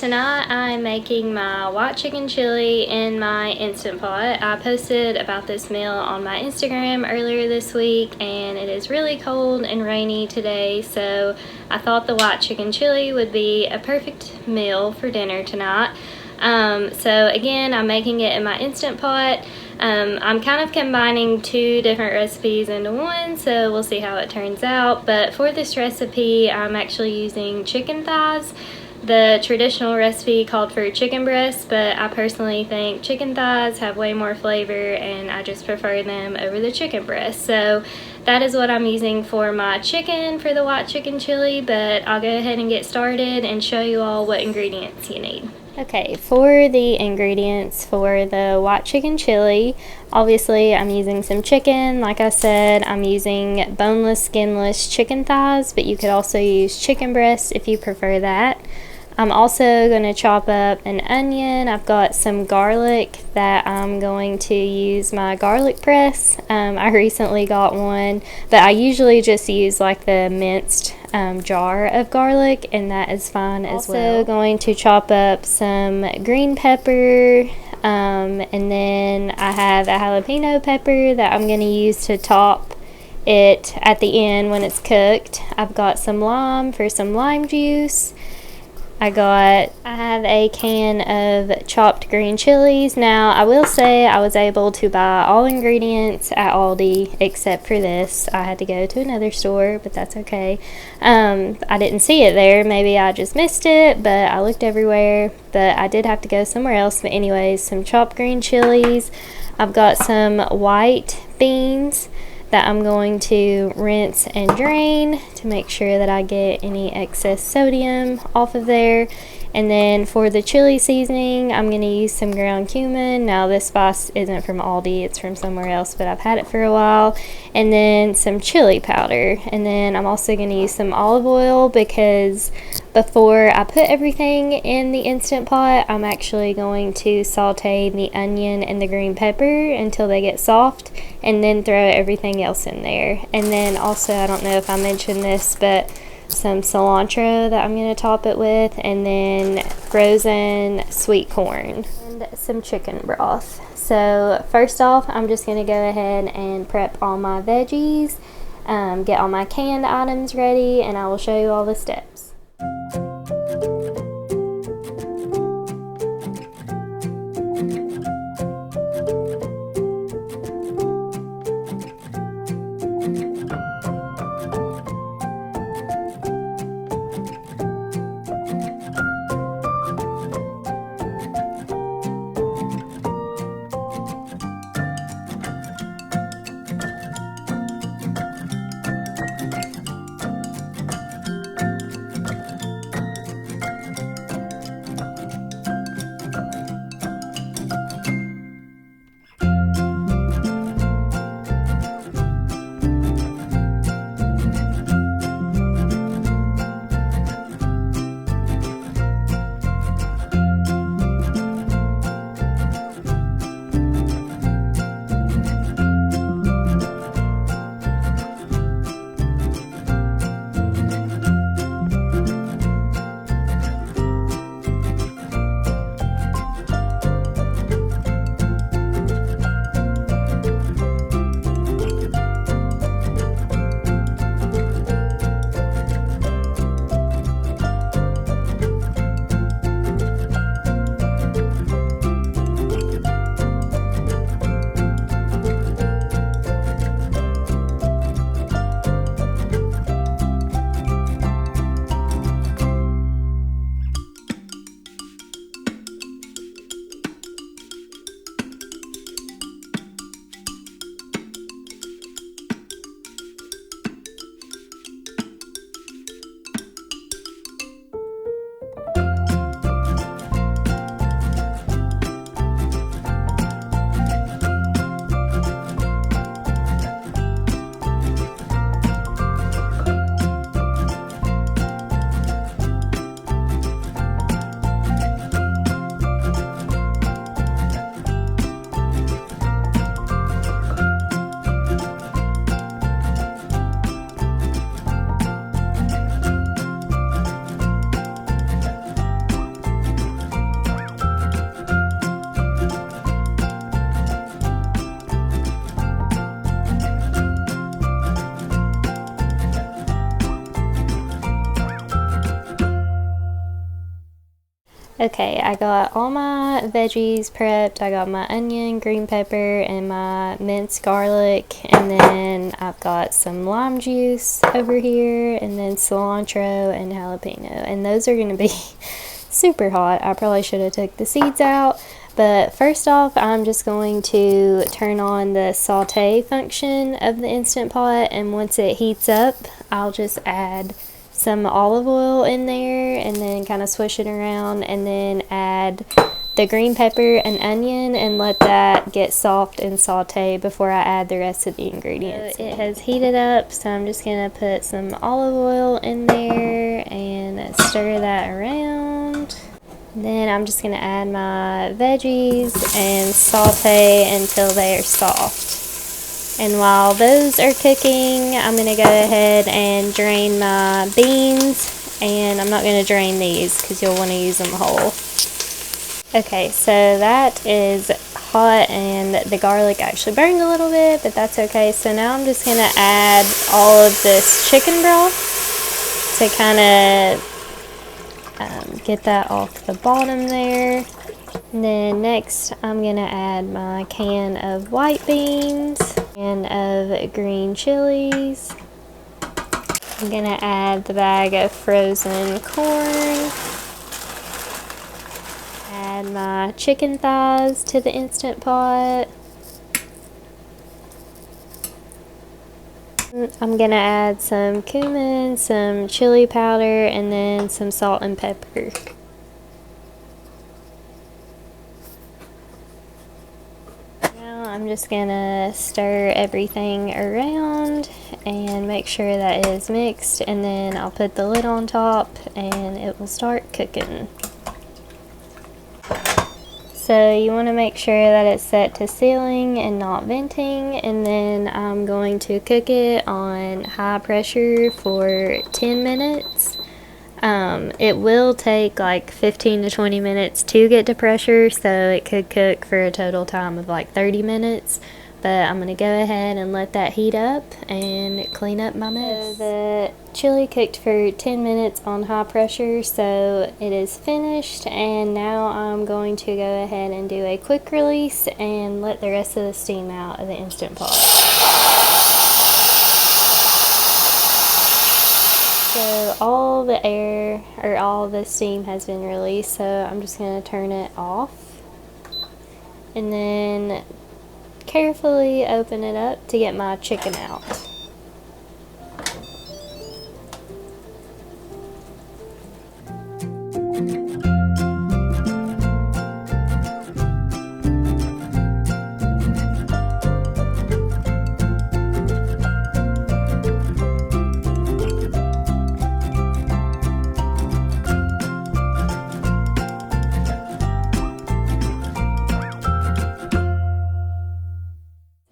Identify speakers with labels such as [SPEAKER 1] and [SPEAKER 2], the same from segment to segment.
[SPEAKER 1] tonight I'm making my white chicken chili in my Instant Pot. I posted about this meal on my Instagram earlier this week, and it is really cold and rainy today, so I thought the white chicken chili would be a perfect meal for dinner tonight. So again, I'm making it in my Instant Pot. I'm kind of combining two different recipes into one, so we'll see how it turns out. But for this recipe, I'm actually using chicken thighs. The traditional recipe called for chicken breasts, but I personally think chicken thighs have way more flavor and I just prefer them over the chicken breast. So that is what I'm using for my chicken for the white chicken chili, but I'll go ahead and get started and show you all what ingredients you need. Okay, for the ingredients for the white chicken chili, obviously I'm using some chicken. Like I said, I'm using boneless, skinless chicken thighs, but you could also use chicken breasts if you prefer that. I'm also going to chop up an onion. I've got some garlic that I'm going to use my garlic press. I recently got one, but I usually just use like the minced jar of garlic, and that is fine as well. Also going to chop up some green pepper, and then I have a jalapeno pepper that I'm going to use to top it at the end when it's cooked. I've got some lime for some lime juice. I have a can of chopped green chilies. Now, I will say I was able to buy all ingredients at Aldi except for this. I had to go to another store, but that's okay. I didn't see it there. Maybe I just missed it, but I looked everywhere. But I did have to go somewhere else. But anyways, some chopped green chilies. I've got some white beans that I'm going to rinse and drain to make sure that I get any excess sodium off of there. And then for the chili seasoning, I'm going to use some ground cumin. Now this spice isn't from Aldi, it's from somewhere else, but I've had it for a while. And then some chili powder. And then I'm also going to use some olive oil because before I put everything in the Instant Pot, I'm actually going to saute the onion and the green pepper until they get soft, and then throw everything else in there. And then also, I don't know if I mentioned this, but some cilantro that I'm going to top it with, and then frozen sweet corn and some chicken broth. So first off, I'm just going to go ahead and prep all my veggies, get all my canned items ready, and I will show you all the steps. Okay, I got all my veggies prepped. I got my onion, green pepper, and my minced garlic. And then I've got some lime juice over here, and then cilantro and jalapeno. And those are going to be super hot. I probably should have took the seeds out. But first off, I'm just going to turn on the saute function of the Instant Pot. And once it heats up, I'll just add some olive oil in there and then kind of swish it around, and then add the green pepper and onion and let that get soft and saute before I add the rest of the ingredients. So it has heated up, so I'm just going to put some olive oil in there and stir that around. Then I'm just going to add my veggies and saute until they are soft. And while those are cooking, I'm going to go ahead and drain my beans. And I'm not going to drain these because you'll want to use them whole. Okay, so that is hot and the garlic actually burned a little bit, but that's okay. So now I'm just going to add all of this chicken broth to kind of get that off the bottom there. And then next I'm going to add my can of white beans and of green chilies. I'm going to add the bag of frozen corn. Add my chicken thighs to the Instant Pot. I'm going to add some cumin, some chili powder, and then some salt and pepper. I'm just gonna stir everything around and make sure that it is mixed, and then I'll put the lid on top and it will start cooking. So you want to make sure that it's set to sealing and not venting, and then I'm going to cook it on high pressure for 10 minutes. It will take like 15 to 20 minutes to get to pressure, so it could cook for a total time of like 30 minutes. But I'm going to go ahead and let that heat up and clean up my mess. So the chili cooked for 10 minutes on high pressure, so it is finished. And now I'm going to go ahead and do a quick release and let the rest of the steam out of the Instant Pot. So all the air, or all the steam has been released, so I'm just going to turn it off. And then carefully open it up to get my chicken out.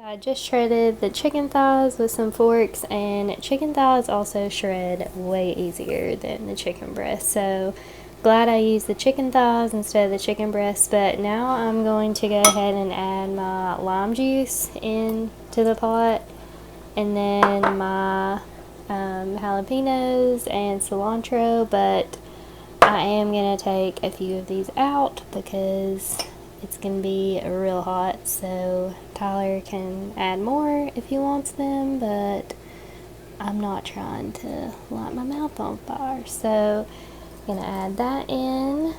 [SPEAKER 1] I just shredded the chicken thighs with some forks, and chicken thighs also shred way easier than the chicken breast, so glad I used the chicken thighs instead of the chicken breast. But now I'm going to go ahead and add my lime juice into the pot, and then my jalapenos and cilantro, but I am going to take a few of these out because it's going to be real hot, so Tyler can add more if he wants them, but I'm not trying to light my mouth on fire. So I'm going to add that in,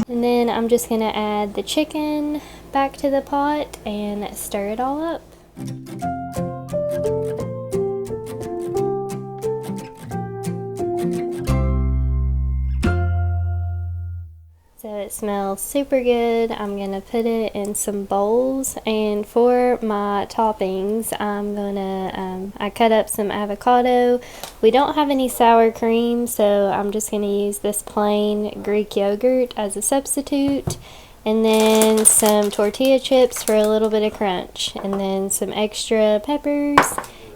[SPEAKER 1] and then I'm just going to add the chicken back to the pot and stir it all up. So it smells super good. I'm going to put it in some bowls, and for my toppings I cut up some avocado. We don't have any sour cream, so I'm just going to use this plain Greek yogurt as a substitute, and then some tortilla chips for a little bit of crunch, and then some extra peppers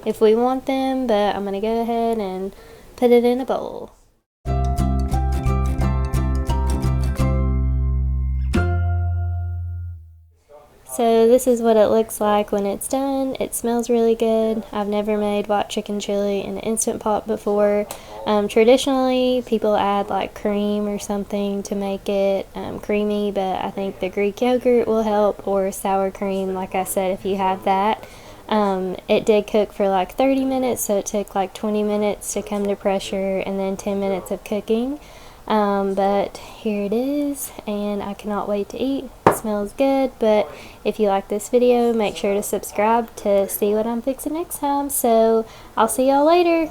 [SPEAKER 1] if we want them, but I'm going to go ahead and put it in a bowl. So this is what it looks like when it's done. It smells really good. I've never made white chicken chili in an Instant Pot before. Traditionally, people add like cream or something to make it creamy, but I think the Greek yogurt will help, or sour cream, like I said, if you have that. It did cook for like 30 minutes, so it took like 20 minutes to come to pressure and then 10 minutes of cooking. But here it is, and I cannot wait to eat. It smells good. But if you like this video, make sure to subscribe to see what I'm fixing next time. So I'll see y'all later.